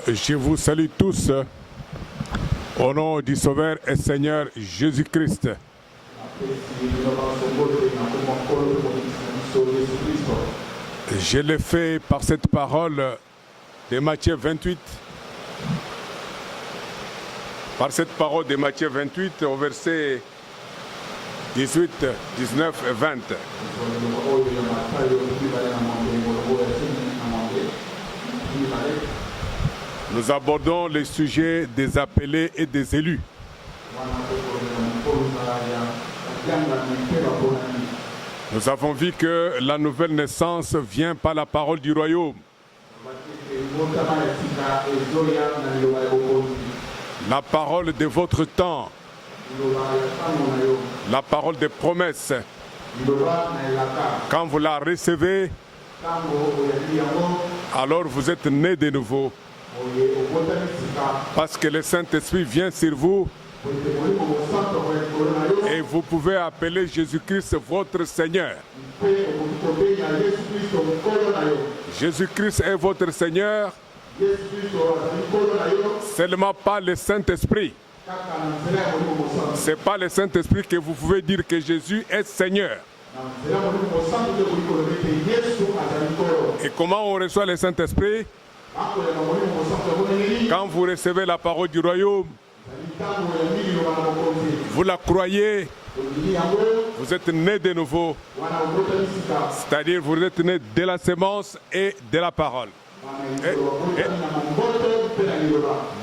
Je vous salue tous au nom du Sauveur et Seigneur Jésus-Christ. Je l'ai fait par cette parole de Matthieu 28. Par cette parole de Matthieu 28 au verset 18, 19 et 20. Nous abordons le sujet des appelés et des élus. Nous avons vu que la nouvelle naissance vient par la parole du royaume. La parole de votre temps. La parole des promesses. Quand vous la recevez, alors vous êtes né de nouveau. Parce que le Saint-Esprit vient sur vous et vous pouvez appeler Jésus-Christ votre Seigneur. Jésus-Christ est votre Seigneur, seulement pas le Saint-Esprit. Ce n'est pas le Saint-Esprit que vous pouvez dire que Jésus est Seigneur. Et comment on reçoit le Saint-Esprit? Quand vous recevez la parole du royaume, vous la croyez, vous êtes né de nouveau. C'est-à-dire vous êtes né de la sémence et de la parole.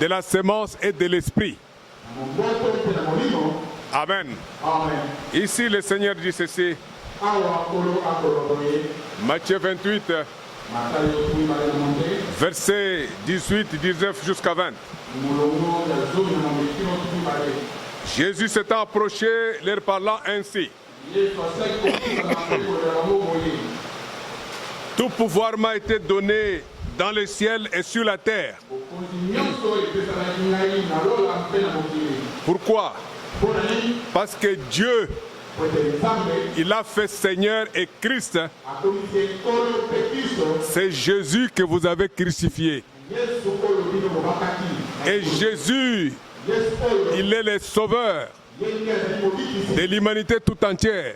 De la sémence et de l'esprit. Amen. Ici le Seigneur dit ceci. Matthieu 28. Versets 18, 19 jusqu'à 20. Jésus s'étant approché, leur parlant ainsi. Tout pouvoir m'a été donné dans le ciel et sur la terre. Pourquoi? Parce que Dieu, il a fait Seigneur et Christ. C'est Jésus que vous avez crucifié. Et Jésus, il est le sauveur de l'humanité tout entière.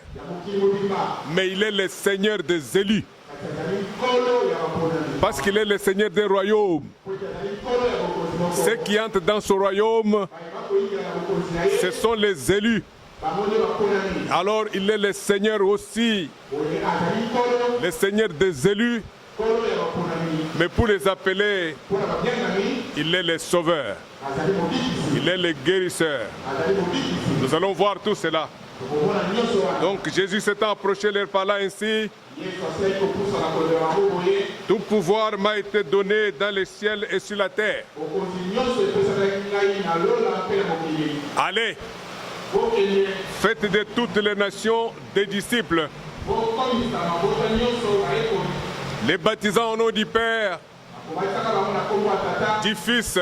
Mais il est le Seigneur des élus. Parce qu'il est le Seigneur des royaumes. Ceux qui entrent dans ce royaume, ce sont les élus. Alors il est le Seigneur aussi, le Seigneur des élus, mais pour les appeler, il est le sauveur, il est le guérisseur. Nous allons voir tout cela. Donc Jésus s'étant approché, leur parla ainsi. Tout pouvoir m'a été donné dans le ciel et sur la terre. Allez, faites de toutes les nations des disciples, les baptisant au nom du Père, du Fils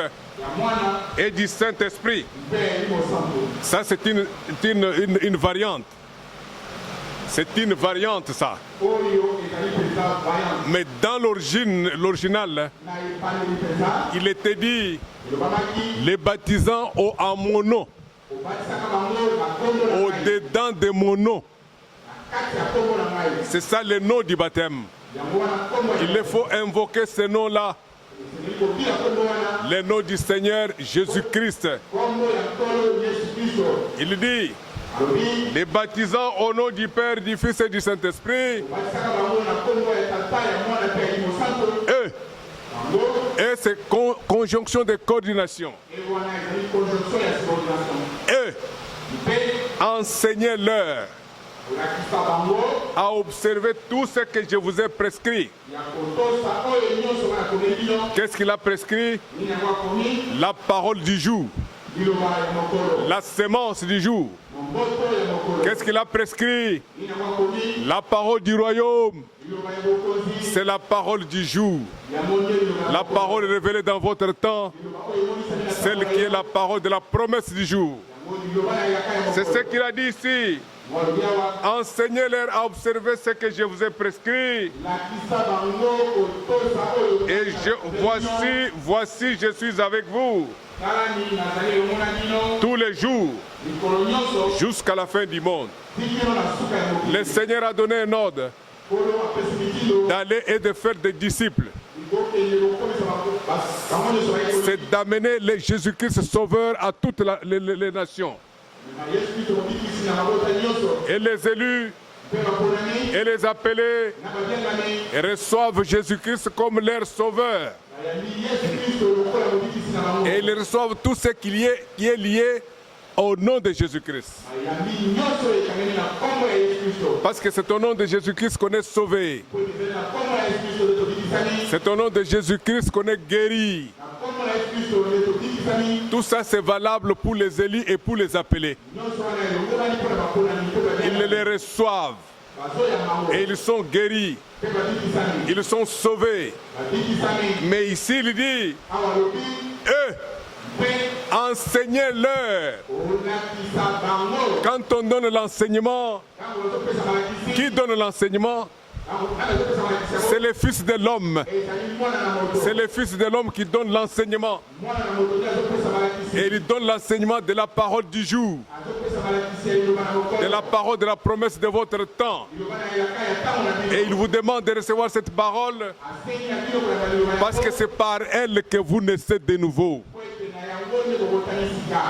et du Saint-Esprit. Ça, c'est une variante. C'est une variante, ça. Mais dans l'original, il était dit les baptisant en mon nom. Au-dedans de mon nom. C'est ça le nom du baptême. Il faut invoquer ce nom-là. Le nom du Seigneur Jésus-Christ. Il dit, les baptisants au nom du Père, du Fils et du Saint-Esprit. Et c'est conjonction de coordination. Et enseignez-leur à observer tout ce que je vous ai prescrit. Qu'est-ce qu'il a prescrit? La parole du jour. La sémence du jour. Qu'est-ce qu'il a prescrit? La parole du royaume. C'est la parole du jour. La parole révélée dans votre temps. Celle qui est la parole de la promesse du jour. C'est ce qu'il a dit ici. Enseignez-leur à observer ce que je vous ai prescrit. Et voici, je suis avec vous tous les jours jusqu'à la fin du monde. Le Seigneur a donné un ordre d'aller et de faire des disciples. C'est d'amener Jésus-Christ Sauveur à toutes les nations. Et les élus et les appelés reçoivent Jésus-Christ comme leur Sauveur. Et ils reçoivent tout ce qui est lié au nom de Jésus-Christ. Parce que c'est au nom de Jésus-Christ qu'on est sauvé. C'est au nom de Jésus-Christ qu'on est guéri. Tout ça c'est valable pour les élus et pour les appelés. Ils les reçoivent et ils sont guéris. Ils sont sauvés. Mais ici il dit, enseignez-leur. Quand on donne l'enseignement, qui donne l'enseignement? C'est le Fils de l'homme. C'est le Fils de l'homme qui donne l'enseignement. Et il donne l'enseignement de la parole du jour, de la parole de la promesse de votre temps. Et il vous demande de recevoir cette parole parce que c'est par elle que vous naissez de nouveau.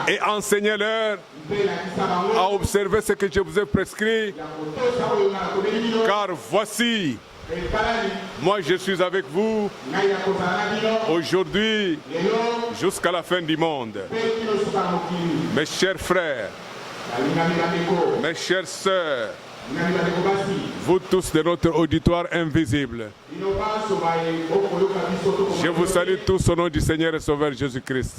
Et enseignez-leur à observer ce que je vous ai prescrit, car voici, moi je suis avec vous aujourd'hui jusqu'à la fin du monde. Mes chers frères, mes chères sœurs, vous tous de notre auditoire invisible, je vous salue tous au nom du Seigneur et Sauveur Jésus-Christ.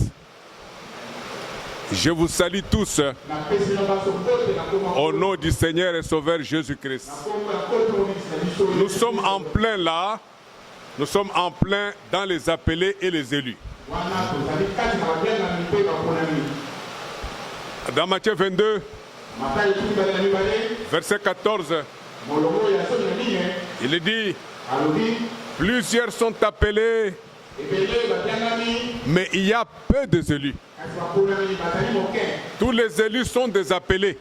Je vous salue tous au nom du Seigneur et Sauveur Jésus-Christ. Nous sommes en plein là, nous sommes en plein dans les appelés et les élus. Dans Matthieu 22, verset 14, il dit, plusieurs sont appelés, mais il y a peu des élus. Tous les élus sont des appelés.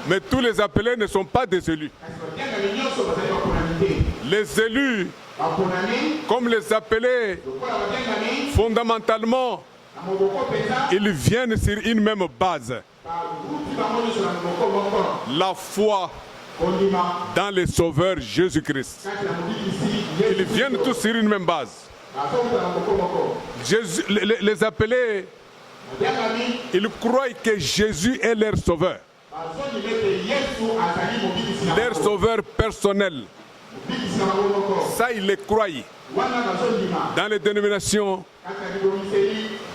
Mais tous les appelés ne sont pas des élus. Les élus, comme les appelés, fondamentalement, ils viennent sur une même base. La foi dans le Sauveur Jésus-Christ. Ils viennent tous sur une même base. Les appelés, ils croient que Jésus est leur sauveur. Leur sauveur personnel. Ça, ils le croient. Dans les dénominations,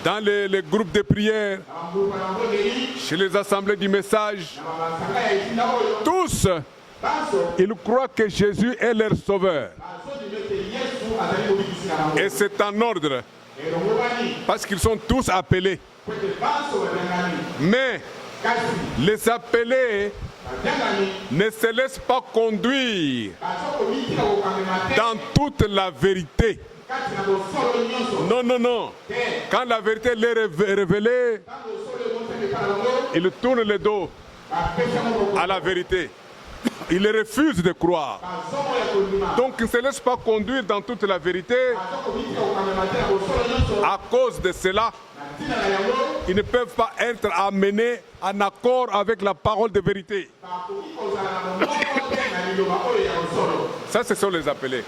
dans les groupes de prière, chez les assemblées du message, tous, ils croient que Jésus est leur sauveur. Et c'est en ordre, parce qu'ils sont tous appelés. Mais les appelés ne se laissent pas conduire dans toute la vérité. Non, non, non. Quand la vérité leur est révélée, ils tournent le dos à la vérité. Ils refusent de croire. Donc ils ne se laissent pas conduire dans toute la vérité. À cause de cela, ils ne peuvent pas être amenés en accord avec la parole de vérité. Ça, ce sont les appelés.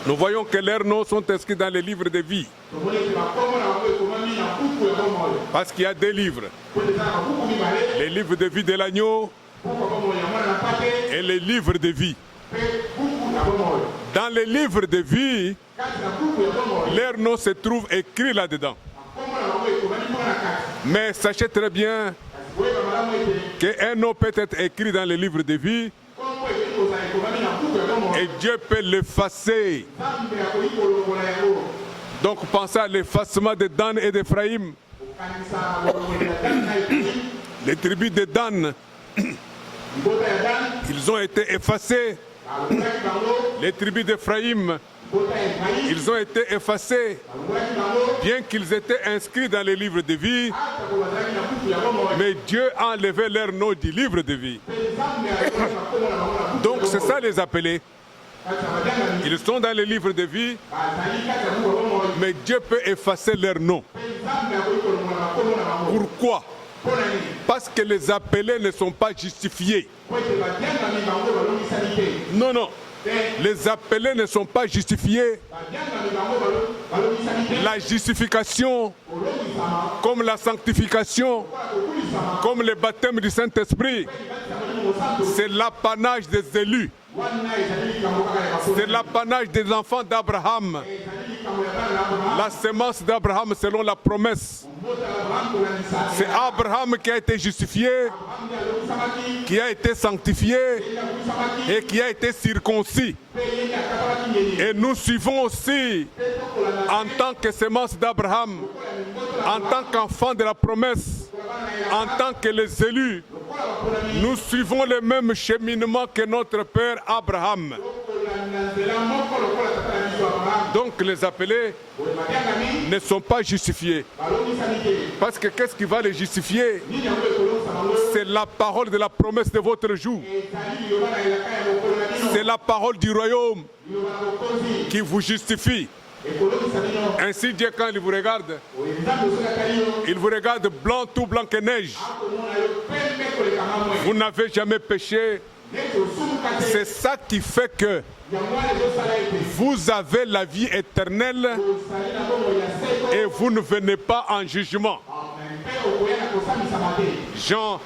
Nous voyons que leurs noms sont inscrits dans les livres de vie. Parce qu'il y a deux livres. Les livres de vie de l'agneau et les livres de vie. Dans les livres de vie, leur nom se trouve écrit là-dedans. Mais sachez très bien qu'un nom peut être écrit dans les livres de vie et Dieu peut l'effacer. Donc pensez à l'effacement de Dan et d'Éphraïm. Les tribus de Dan, ils ont été effacés. Les tribus d'Éphraïm, ils ont été effacés, bien qu'ils étaient inscrits dans les livres de vie, mais Dieu a enlevé leur nom du livre de vie. Donc c'est ça les appelés. Ils sont dans les livres de vie, mais Dieu peut effacer leur nom. Pourquoi? Parce que les appelés ne sont pas justifiés. Non, non. Les appelés ne sont pas justifiés. La justification, comme la sanctification, comme le baptême du Saint-Esprit, c'est l'apanage des élus. C'est l'apanage des enfants d'Abraham. La sémence d'Abraham selon la promesse. C'est Abraham qui a été justifié, qui a été sanctifié et qui a été circoncis. Et nous suivons aussi, en tant que sémence d'Abraham, en tant qu'enfants de la promesse, en tant que les élus, nous suivons le même cheminement que notre père Abraham. Donc les appelés ne sont pas justifiés. Parce que qu'est-ce qui va les justifier? C'est la parole de la promesse de votre jour. C'est la parole du royaume qui vous justifie. Ainsi Dieu, quand il vous regarde blanc, tout blanc que neige. Vous n'avez jamais péché. C'est ça qui fait que vous avez la vie éternelle et vous ne venez pas en jugement. Jean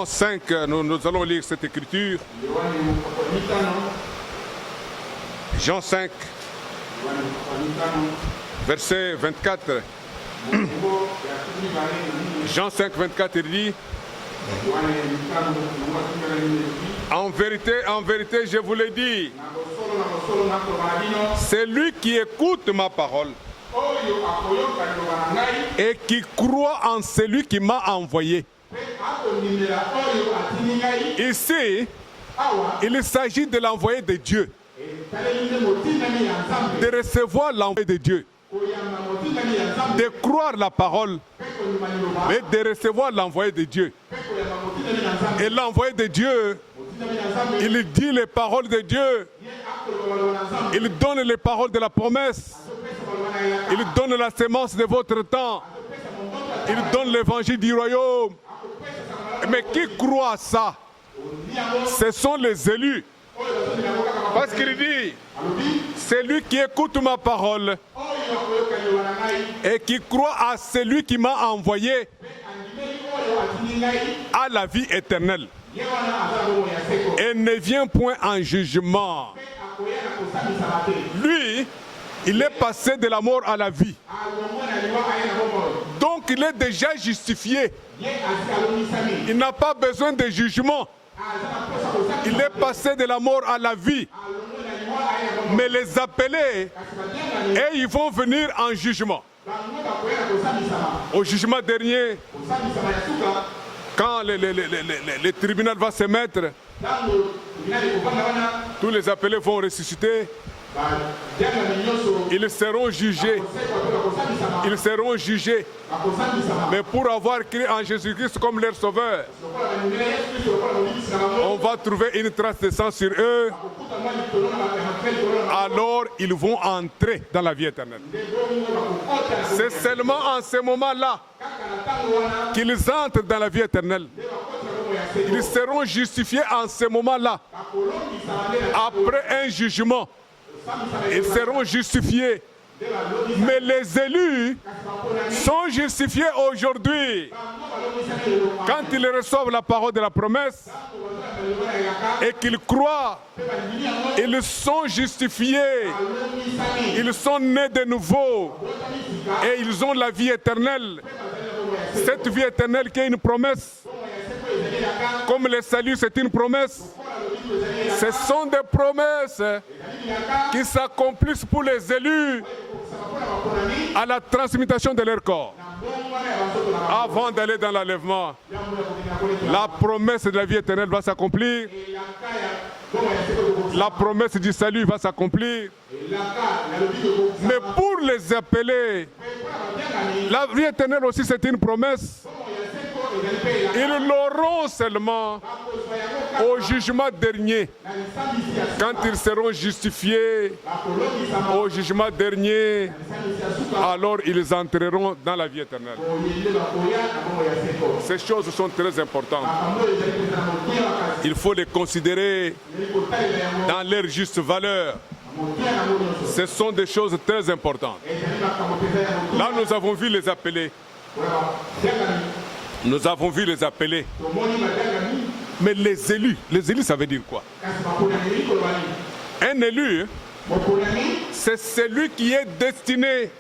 5, nous allons lire cette écriture. Jean 5, verset 24. Jean 5, 24, il dit: en vérité, je vous le dis, celui qui écoute ma parole et qui croit en celui qui m'a envoyé. Ici, il s'agit de l'envoyé de Dieu, de recevoir l'envoyé de Dieu, de croire la parole, mais de recevoir l'envoyé de Dieu. Et l'envoyé de Dieu, il dit les paroles de Dieu, il donne les paroles de la promesse, il donne la sémence de votre temps, il donne l'évangile du royaume. Mais qui croit à ça? Ce sont les élus. Parce qu'il dit, celui qui écoute ma parole et qui croit à celui qui m'a envoyé a la vie éternelle et ne vient point en jugement. Lui, il est passé de la mort à la vie. Donc il est déjà justifié. Il n'a pas besoin de jugement. Il est passé de la mort à la vie. Mais les appelés, et ils vont venir en jugement. Au jugement dernier, quand le tribunal va se mettre, tous les appelés vont ressusciter. Ils seront jugés. Ils seront jugés. Mais pour avoir crié en Jésus-Christ comme leur sauveur, on va trouver une trace de sang sur eux. Alors ils vont entrer dans la vie éternelle. C'est seulement en ce moment-là qu'ils entrent dans la vie éternelle. Ils seront justifiés en ce moment-là. Après un jugement, ils seront justifiés. Mais les élus sont justifiés aujourd'hui. Quand ils reçoivent la parole de la promesse et qu'ils croient, ils sont justifiés. Ils sont nés de nouveau et ils ont la vie éternelle. Cette vie éternelle qui est une promesse. Comme le salut, c'est une promesse. Ce sont des promesses qui s'accomplissent pour les élus à la transmutation de leur corps. avant d'aller dans l'enlèvement, la promesse de la vie éternelle va s'accomplir. La promesse du salut va s'accomplir. Mais pour les appeler, la vie éternelle aussi c'est une promesse. Ils l'auront seulement au jugement dernier. Quand ils seront justifiés au jugement dernier, alors ils entreront dans la vie éternelle. Ces choses sont très importantes. Il faut les considérer dans leur juste valeur. Ce sont des choses très importantes. Là, nous avons vu les appeler. Nous avons vu les appeler. Mais les élus ça veut dire quoi? Un élu, c'est celui qui est destiné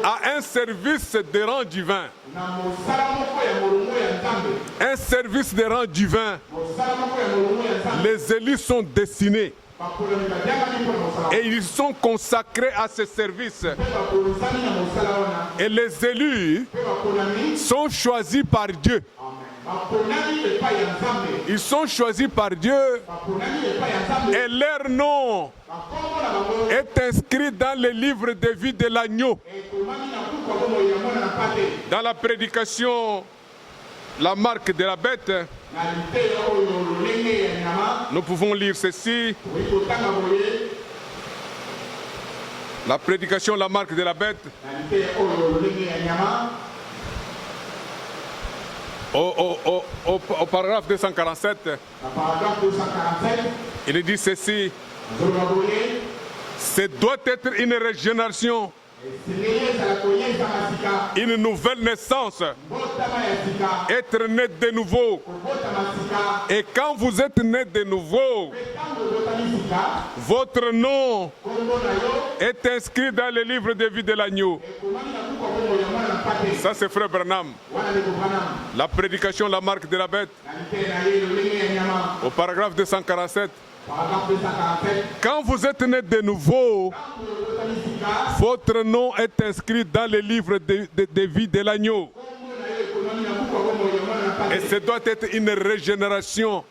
à un service de rang divin. Un service de rang divin. Les élus sont destinés et ils sont consacrés à ce service. Et les élus sont choisis par Dieu. Ils sont choisis par Dieu et leur nom est inscrit dans le livre de vie de l'agneau. Dans la prédication, la marque de la bête, nous pouvons lire ceci. La prédication, la marque de la bête. Au paragraphe 247, il dit ceci. Ce doit être une régénération, une nouvelle naissance, être né de nouveau. Et quand vous êtes né de nouveau, votre nom est inscrit dans le livre de vie de l'agneau. Ça c'est Frère Branham. La prédication, la marque de la bête. Au paragraphe 247. Quand vous êtes né de nouveau, votre nom est inscrit dans le livre de vie de l'agneau. Et ce doit être une régénération,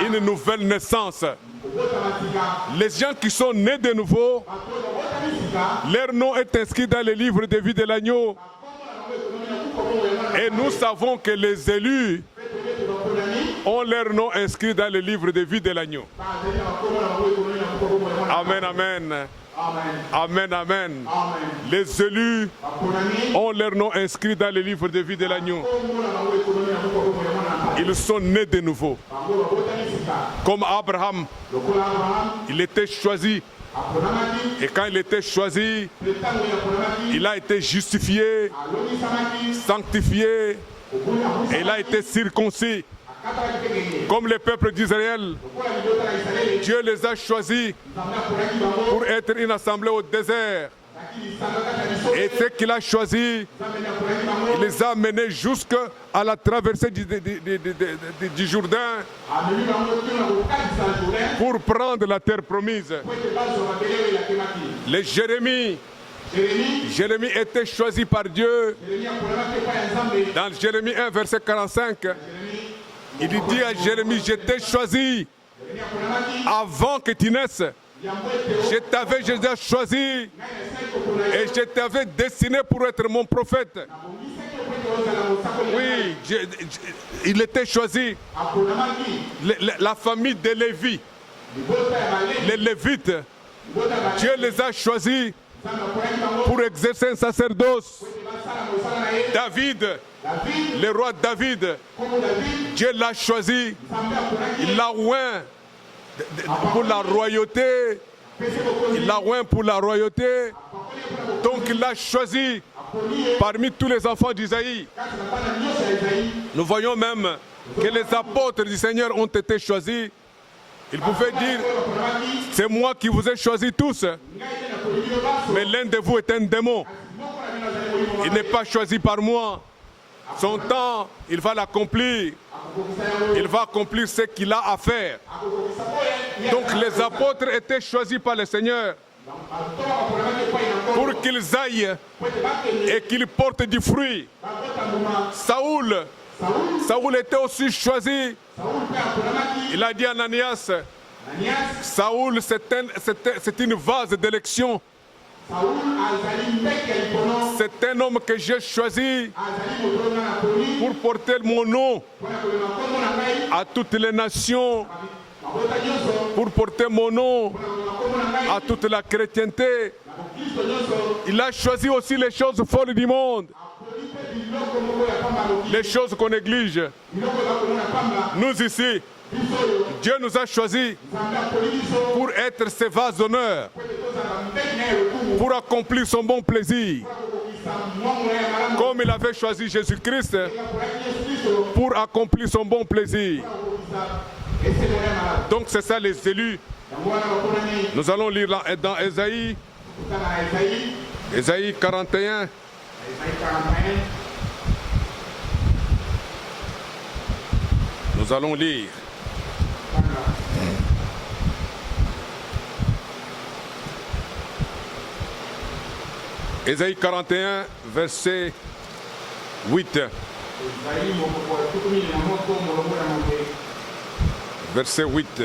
une nouvelle naissance. Les gens qui sont nés de nouveau, leur nom est inscrit dans le livre de vie de l'agneau. Et nous savons que les élus ont leur nom inscrit dans le livre de vie de l'agneau. Amen, amen. Amen, amen. Les élus ont leur nom inscrit dans le livre de vie de l'agneau. Ils sont nés de nouveau. Comme Abraham, il était choisi. Et quand il était choisi, il a été justifié, sanctifié, et il a été circoncis. Comme le peuple d'Israël, Dieu les a choisis pour être une assemblée au désert. Et ce qu'il a choisi, il les a menés jusqu'à la traversée du Jourdain pour prendre la terre promise. Les Jérémie était choisi par Dieu. Dans Jérémie 1, verset 45, il dit à Jérémie, je t'ai choisi avant que tu naisses. Je t'avais déjà choisi et je t'avais destiné pour être mon prophète. Oui, il était choisi. La famille de Lévi, les Lévites, Dieu les a choisis pour exercer un sacerdoce. David, le roi David, Dieu l'a choisi, il l'a oint pour la royauté. Il l'a oint pour la royauté. Donc il l'a choisi parmi tous les enfants d'Isaïe. Nous voyons même que les apôtres du Seigneur ont été choisis. Ils pouvaient dire, c'est moi qui vous ai choisis tous. Mais l'un de vous est un démon. Il n'est pas choisi par moi. Son temps, il va l'accomplir. Il va accomplir ce qu'il a à faire. Donc les apôtres étaient choisis par le Seigneur. pour qu'ils aillent et qu'ils portent du fruit. Saoul était aussi choisi. Il a dit à Ananias, Saoul c'est une vase d'élection. C'est un homme que j'ai choisi pour porter mon nom à toutes les nations, pour porter mon nom à toute la chrétienté. Il a choisi aussi les choses folles du monde, les choses qu'on néglige. Nous ici, Dieu nous a choisis pour être ses vases d'honneur, pour accomplir son bon plaisir, comme il avait choisi Jésus-Christ pour accomplir son bon plaisir. Donc c'est ça les élus. Nous allons lire dans Ésaïe 41. Nous allons lire. Ésaïe 41, verset 8. Verset 8.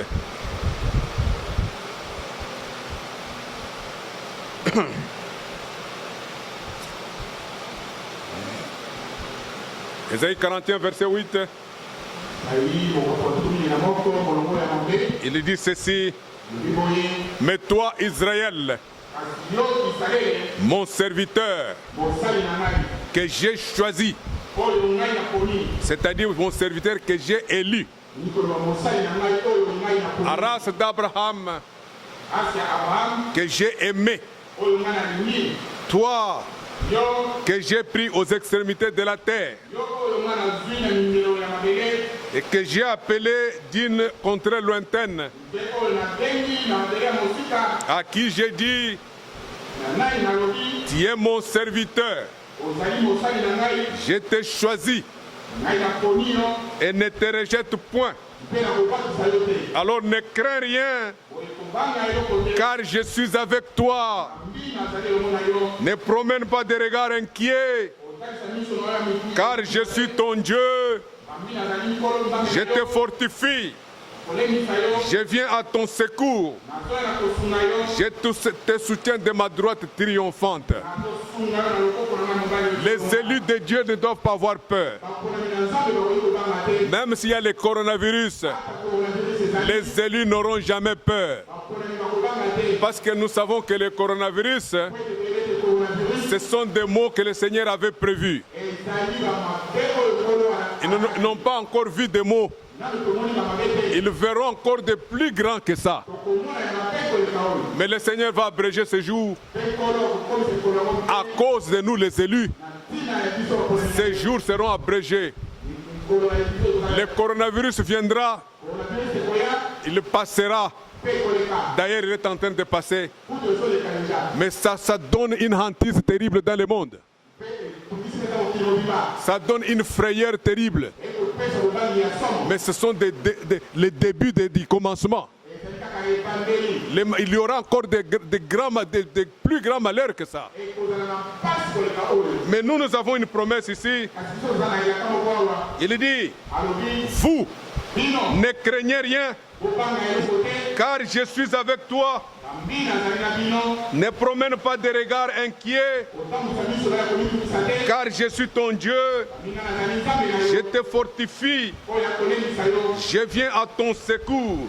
Ésaïe 41, verset 8. Il dit ceci: mais toi, Israël, mon serviteur, que j'ai choisi, c'est-à-dire mon serviteur que j'ai élu, à race d'Abraham, que j'ai aimé, toi, que j'ai pris aux extrémités de la terre et que j'ai appelé d'une contrée lointaine, à qui j'ai dit, tu es mon serviteur, je t'ai choisi et ne te rejette point. Alors ne crains rien, car je suis avec toi. Ne promène pas de regard inquiet, car je suis ton Dieu. Je te fortifie. Je viens à ton secours. Je te soutiens de ma droite triomphante. Les élus de Dieu ne doivent pas avoir peur. Même s'il y a le coronavirus, les élus n'auront jamais peur. Parce que nous savons que le coronavirus, ce sont des mots que le Seigneur avait prévus. Ils n'ont pas encore vu des mots. Ils verront encore de plus grands que ça. Mais le Seigneur va abréger ce jour à cause de nous les élus. Ces jours seront abrégés. Le coronavirus viendra, il passera. D'ailleurs, il est en train de passer. Mais ça donne une hantise terrible dans le monde. Ça donne une frayeur terrible. Mais ce sont les débuts du commencement. Il y aura encore de plus grands malheurs que ça. Mais nous avons une promesse ici. Il dit, vous ne craignez rien, car je suis avec toi. Ne promène pas de regard inquiet, car je suis ton Dieu. Je te fortifie. Je viens à ton secours.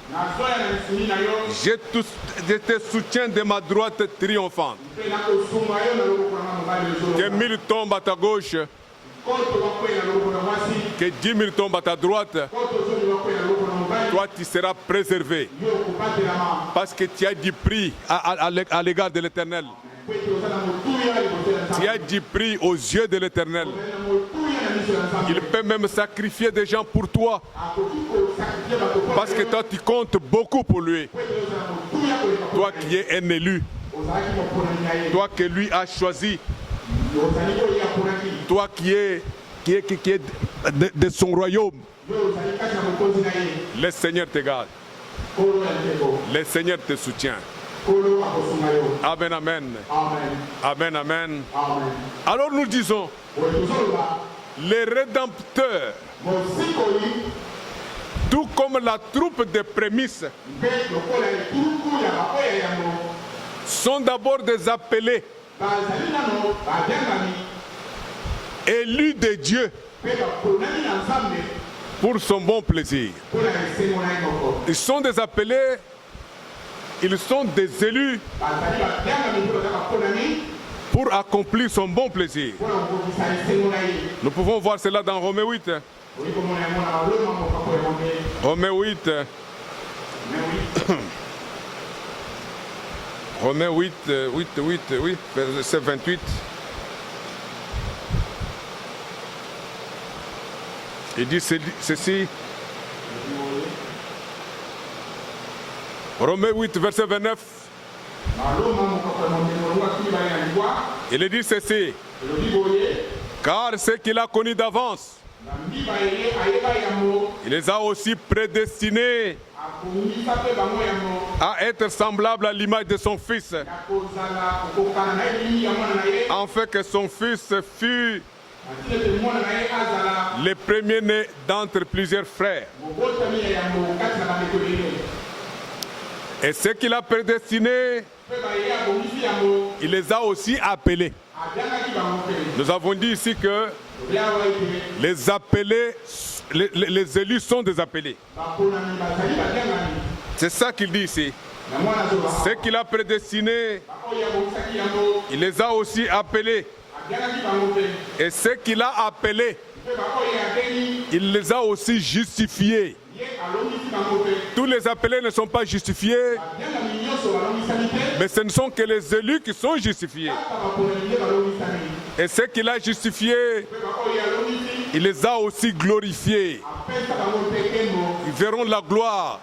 Je te soutiens de ma droite triomphante. Que 1000 tombent à ta gauche, que 10 000 tombent à ta droite, toi tu seras préservé. Parce que tu as du prix à l'égard de l'Éternel. Tu as du prix aux yeux de l'Éternel. Il peut même sacrifier des gens pour toi. Parce que toi tu comptes beaucoup pour lui. Toi qui es un élu. Toi que lui a choisi. Toi qui es de son royaume. Le Seigneur te garde. Le Seigneur te soutient. Amen, amen. Amen, amen. Alors nous disons, les rédempteurs, tout comme la troupe des prémices, sont d'abord des appelés, élus de Dieu pour son bon plaisir. Ils sont des appelés, ils sont des élus pour accomplir son bon plaisir. Nous pouvons voir cela dans Romains 8. Romains 8. Romains 8, oui, verset 28. Il dit ceci. Romains 8, verset 29. Il dit ceci. Car ce qu'il a connu d'avance, il les a aussi prédestinés à être semblables à l'image de son Fils, afin que son Fils fût le premier-né d'entre plusieurs frères. Et ce qu'il a prédestiné, il les a aussi appelés. Nous avons dit ici que les appelés, les élus sont des appelés. C'est ça qu'il dit ici. Ce qu'il a prédestiné, il les a aussi appelés. Et ce qu'il a appelés, il les a aussi justifiés. Tous les appelés ne sont pas justifiés, mais ce ne sont que les élus qui sont justifiés. Et ceux qu'il a justifiés, il les a aussi glorifiés. Ils verront la gloire.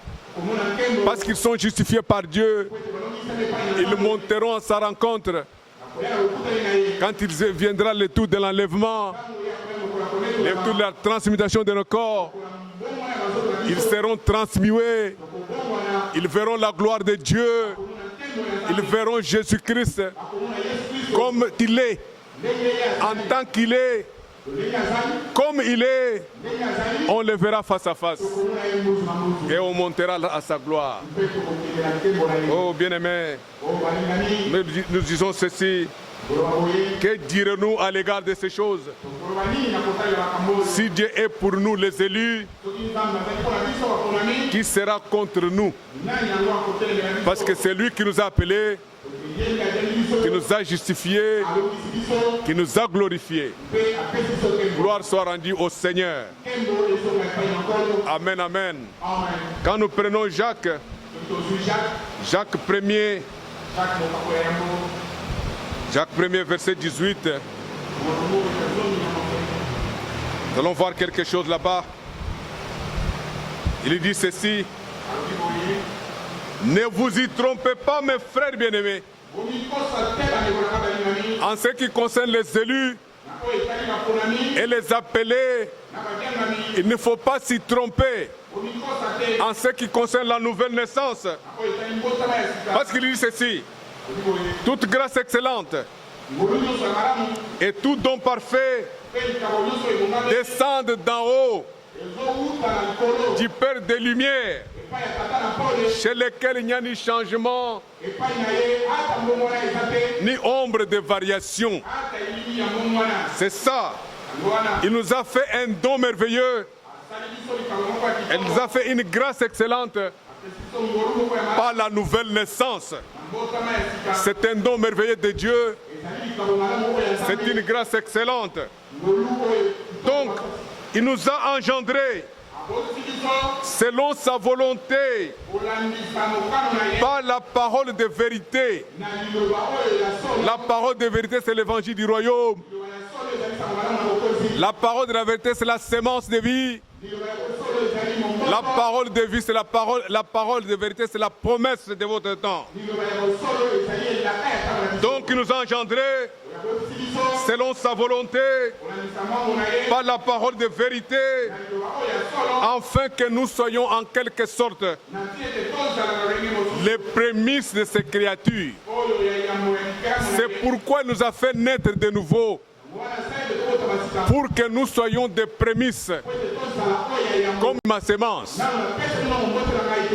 Parce qu'ils sont justifiés par Dieu, ils monteront à sa rencontre. Quand il viendra le tour de l'enlèvement, le tour de la transmutation de nos corps, ils seront transmués. Ils verront la gloire de Dieu. Ils verront Jésus-Christ comme il est, en tant qu'il est, comme il est. On le verra face à face et on montera à sa gloire. Oh bien-aimés, nous disons ceci. Que dirons-nous à l'égard de ces choses? Si Dieu est pour nous les élus, qui sera contre nous? Parce que c'est lui qui nous a appelés, qui nous a justifiés, qui nous a glorifiés. Gloire soit rendue au Seigneur. Amen, amen. Quand nous prenons Jacques 1er, Jacques 1er, verset 18. Nous allons voir quelque chose là-bas. Il dit ceci. Ne vous y trompez pas, mes frères bien-aimés. En ce qui concerne les élus et les appelés, il ne faut pas s'y tromper. En ce qui concerne la nouvelle naissance. Parce qu'il dit ceci. Toute grâce excellente et tout don parfait descendent d'en haut du Père des Lumières, chez lequel il n'y a ni changement, ni ombre de variation. C'est ça. Il nous a fait un don merveilleux. Il nous a fait une grâce excellente par la nouvelle naissance. C'est un don merveilleux de Dieu. C'est une grâce excellente. Donc, il nous a engendrés selon sa volonté par la parole de vérité. La parole de vérité, c'est l'évangile du royaume. La parole de la vérité, c'est la sémence de vie. La parole de vie, c'est la parole de vérité, c'est la promesse de votre temps. Donc il nous a engendrés selon sa volonté, par la parole de vérité, afin que nous soyons en quelque sorte les prémices de ces créatures. C'est pourquoi il nous a fait naître de nouveau, pour que nous soyons des prémices, comme ma sémence.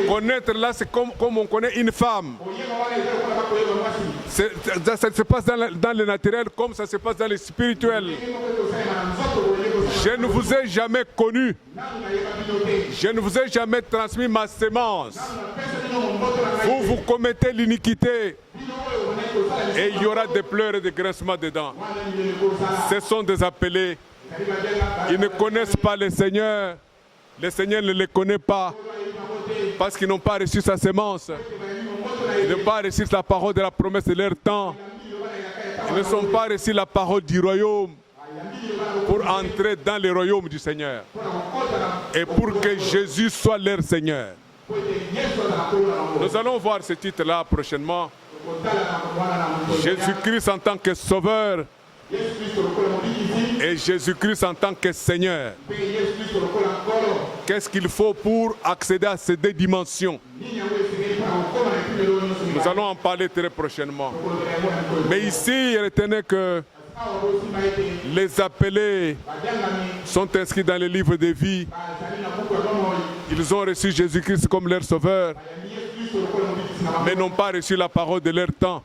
Connaître là, c'est comme on connaît une femme. Ça se passe dans le naturel comme ça se passe dans le spirituel. Je ne vous ai jamais connu. Je ne vous ai jamais transmis ma sémence. Vous commettez l'iniquité. Et il y aura des pleurs et des grincements dedans. Ce sont des appelés. Ils ne connaissent pas le Seigneur. Le Seigneur ne les connaît pas. Parce qu'ils n'ont pas reçu sa sémence. Ils n'ont pas reçu la parole de la promesse de leur temps. Ils ne sont pas reçus la parole du royaume pour entrer dans le royaume du Seigneur. Et pour que Jésus soit leur Seigneur. Nous allons voir ce titre-là prochainement. Jésus-Christ en tant que Sauveur et Jésus-Christ en tant que Seigneur. Qu'est-ce qu'il faut pour accéder à ces deux dimensions? Nous allons en parler très prochainement. Mais ici, retenez que les appelés sont inscrits dans le livre de vie. Ils ont reçu Jésus-Christ comme leur Sauveur, mais n'ont pas reçu la parole de leur temps.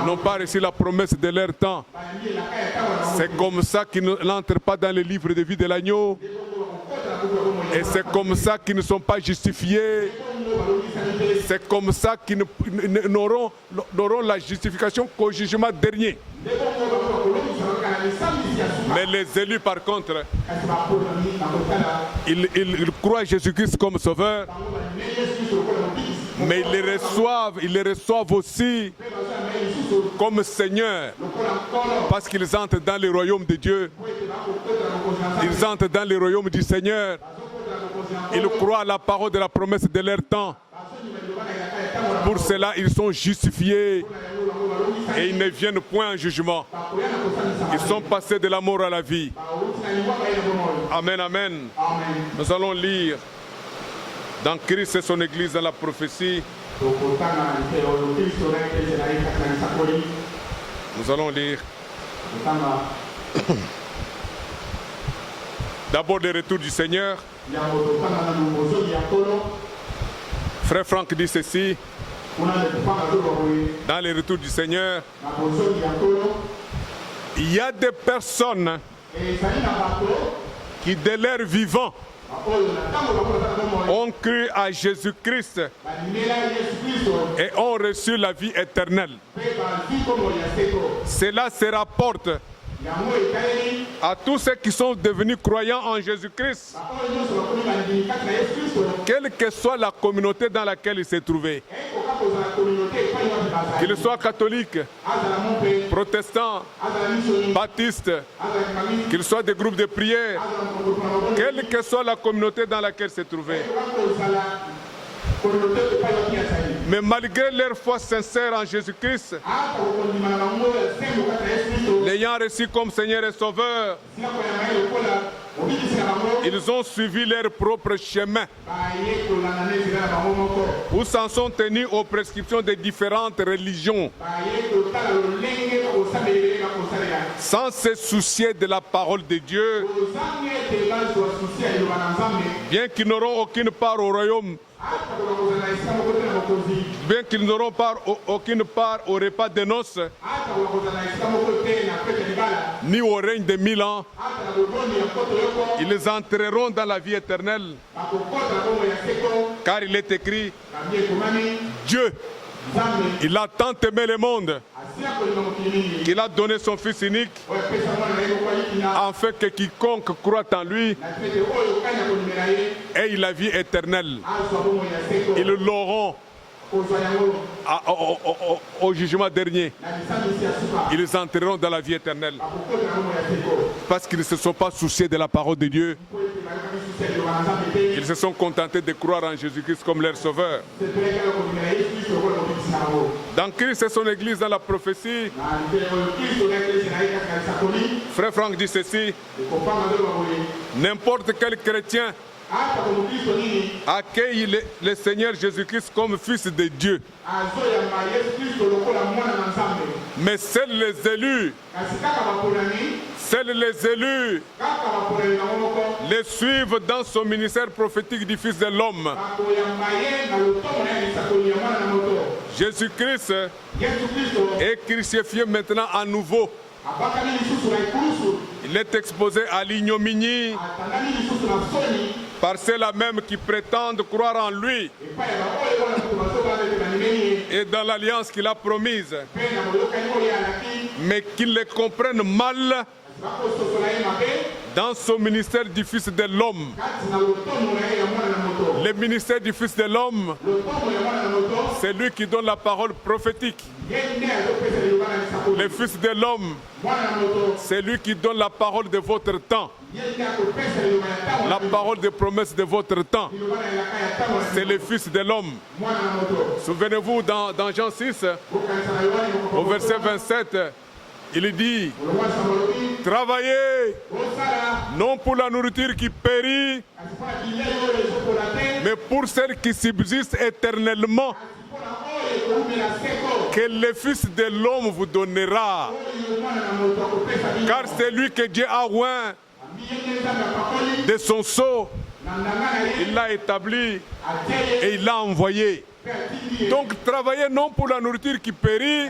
N'ont pas reçu la promesse de leur temps. C'est comme ça qu'ils n'entrent pas dans le livre de vie de l'agneau. Et c'est comme ça qu'ils ne sont pas justifiés. C'est comme ça qu'ils n'auront la justification qu'au jugement dernier. Mais les élus, par contre, ils croient Jésus-Christ comme Sauveur, mais ils les reçoivent aussi comme Seigneur, parce qu'ils entrent dans le royaume de Dieu. Ils entrent dans le royaume du Seigneur. Ils croient à la parole de la promesse de leur temps. Pour cela, ils sont justifiés et ils ne viennent point en jugement. Ils sont passés de la mort à la vie. Amen, amen. Nous allons lire dans Christ et son Église, dans la prophétie. Nous allons lire d'abord le retour du Seigneur. Frère Franck dit ceci. Dans le retour du Seigneur, il y a des personnes qui, de leur vivant, ont cru à Jésus-Christ et ont reçu la vie éternelle. Cela se rapporte à tous ceux qui sont devenus croyants en Jésus-Christ, quelle que soit la communauté dans laquelle ils se trouvaient, qu'ils soient catholiques, protestants, baptistes, qu'ils soient des groupes de prière, quelle que soit la communauté dans laquelle ils se trouvaient. Mais malgré leur foi sincère en Jésus-Christ, l'ayant reçu comme Seigneur et Sauveur, ils ont suivi leur propre chemin, ou s'en sont tenus aux prescriptions des différentes religions, sans se soucier de la parole de Dieu, bien qu'ils n'auront aucune part au royaume, bien qu'ils n'auront aucune part au repas de noces, ni au règne de 1000 ans, ils entreront dans la vie éternelle. Car il est écrit, Dieu, il a tant aimé le monde qu'il a donné son Fils unique, afin que quiconque croit en lui ait la vie éternelle. Ils l'auront au jugement dernier. Ils entreront dans la vie éternelle parce qu'ils ne se sont pas souciés de la parole de Dieu. Ils se sont contentés de croire en Jésus-Christ comme leur Sauveur. Dans Christ et son Église, dans la prophétie, Frère Franck dit ceci: n'importe quel chrétien accueille le Seigneur Jésus-Christ comme Fils de Dieu. Mais seuls les élus les suivent dans son ministère prophétique du Fils de l'homme. Jésus-Christ est crucifié maintenant à nouveau. Il est exposé à l'ignominie par ceux-là même qui prétendent croire en lui et dans l'alliance qu'il a promise, mais qu'ils le comprennent mal dans son ministère du Fils de l'homme. Le ministère du Fils de l'homme, c'est lui qui donne la parole prophétique. Le Fils de l'homme, c'est lui qui donne la parole de votre temps. La parole de promesse de votre temps. C'est le Fils de l'homme. Souvenez-vous dans Jean 6, au verset 27, il dit: travaillez, non pour la nourriture qui périt, mais pour celle qui subsiste éternellement, que le Fils de l'homme vous donnera. Car c'est lui que Dieu a oint de son sceau, il l'a établi et il l'a envoyé. Donc travaillez non pour la nourriture qui périt,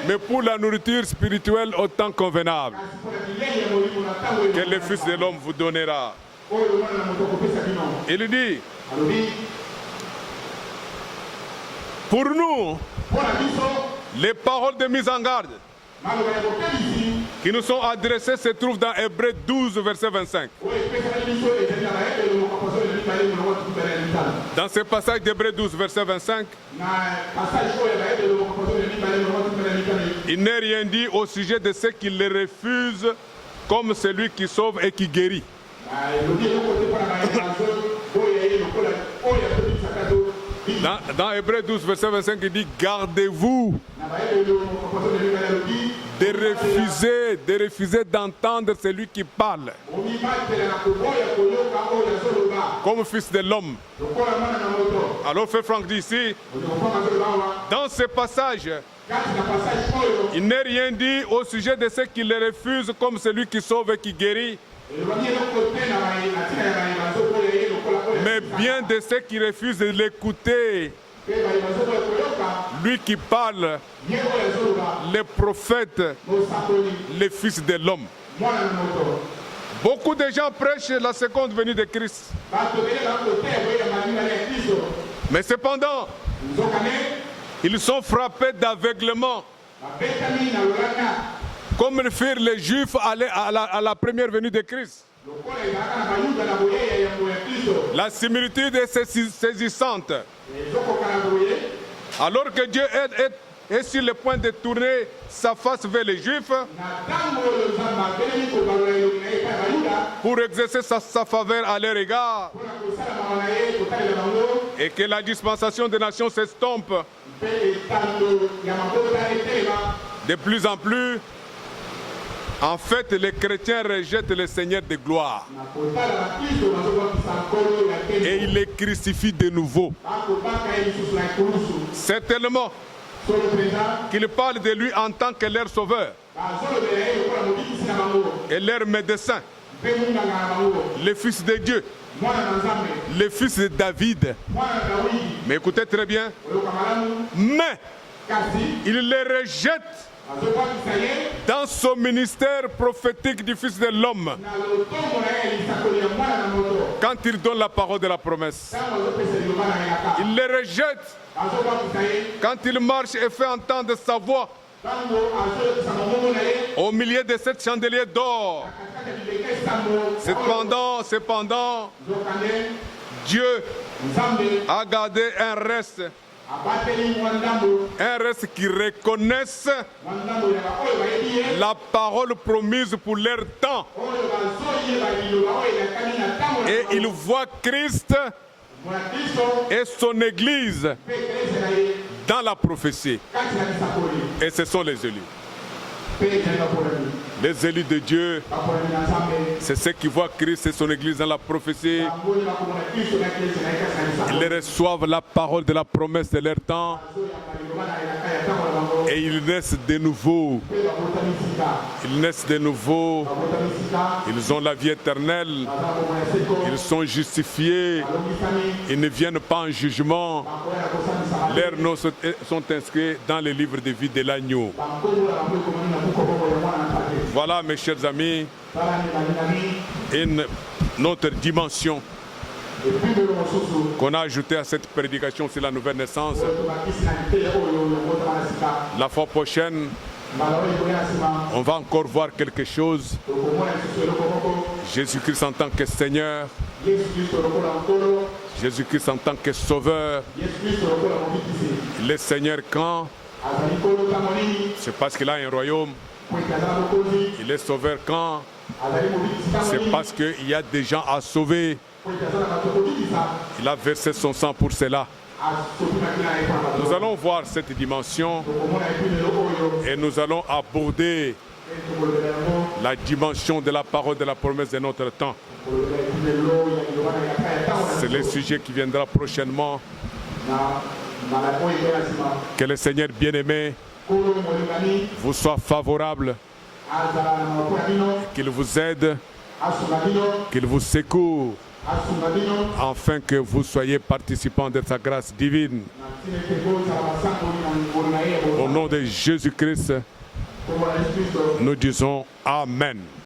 mais pour la nourriture spirituelle au temps convenable, que le Fils de l'homme vous donnera. Il dit: pour nous, les paroles de mise en garde qui nous sont adressées se trouvent dans Hébreux 12, verset 25. Dans ce passage d'Hébreux 12, verset 25, il n'est rien dit au sujet de ceux qui les refusent comme celui qui sauve et qui guérit. Dans Hébreux 12, verset 25, il dit: gardez-vous de refuser d'entendre celui qui parle comme Fils de l'homme. Alors Frère Franck dit ici, dans ce passage, il n'est rien dit au sujet de ceux qui le refusent comme celui qui sauve et qui guérit, mais bien de ceux qui refusent de l'écouter. Lui qui parle, les prophètes, les fils de l'homme. Beaucoup de gens prêchent la seconde venue de Christ. Mais cependant, ils sont frappés d'aveuglement. Comme le firent les Juifs à la première venue de Christ. La similitude est saisissante. Alors que Dieu est sur le point de tourner sa face vers les Juifs pour exercer sa faveur à leur égard, et que la dispensation des nations s'estompe de plus en plus. En fait, les chrétiens rejettent le Seigneur de gloire et ils les crucifient de nouveau. C'est tellement qu'ils parlent de lui en tant que leur sauveur et leur médecin, le Fils de Dieu, le Fils de David. Mais écoutez très bien, mais ils les rejettent dans son ministère prophétique du Fils de l'homme, quand il donne la parole de la promesse. Il les rejette quand il marche et fait entendre sa voix au milieu de sept chandeliers d'or. Cependant, Dieu a gardé un reste qui reconnaisse la parole promise pour leur temps. Et ils voient Christ et son Église dans la prophétie. Et ce sont les élus. Les élus de Dieu, c'est ceux qui voient Christ et son Église dans la prophétie. Ils reçoivent la parole de la promesse de leur temps et ils naissent de nouveau. Ils naissent de nouveau. Ils ont la vie éternelle. Ils sont justifiés. Ils ne viennent pas en jugement. Leurs noms sont inscrits dans le livre de vie de l'agneau. Voilà, mes chers amis, une autre dimension qu'on a ajoutée à cette prédication sur la nouvelle naissance. La fois prochaine, on va encore voir quelque chose. Jésus-Christ en tant que Seigneur, Jésus-Christ en tant que Sauveur. Il est Seigneur quand? C'est parce qu'il a un royaume. Il est Sauveur quand? C'est parce qu'il y a des gens à sauver. Il a versé son sang pour cela. Nous allons voir cette dimension et nous allons aborder la dimension de la parole de la promesse de notre temps. C'est le sujet qui viendra prochainement. Que le Seigneur bien-aimé vous soit favorable, qu'il vous aide, qu'il vous secoue, afin que vous soyez participants de sa grâce divine. Au nom de Jésus-Christ, nous disons Amen.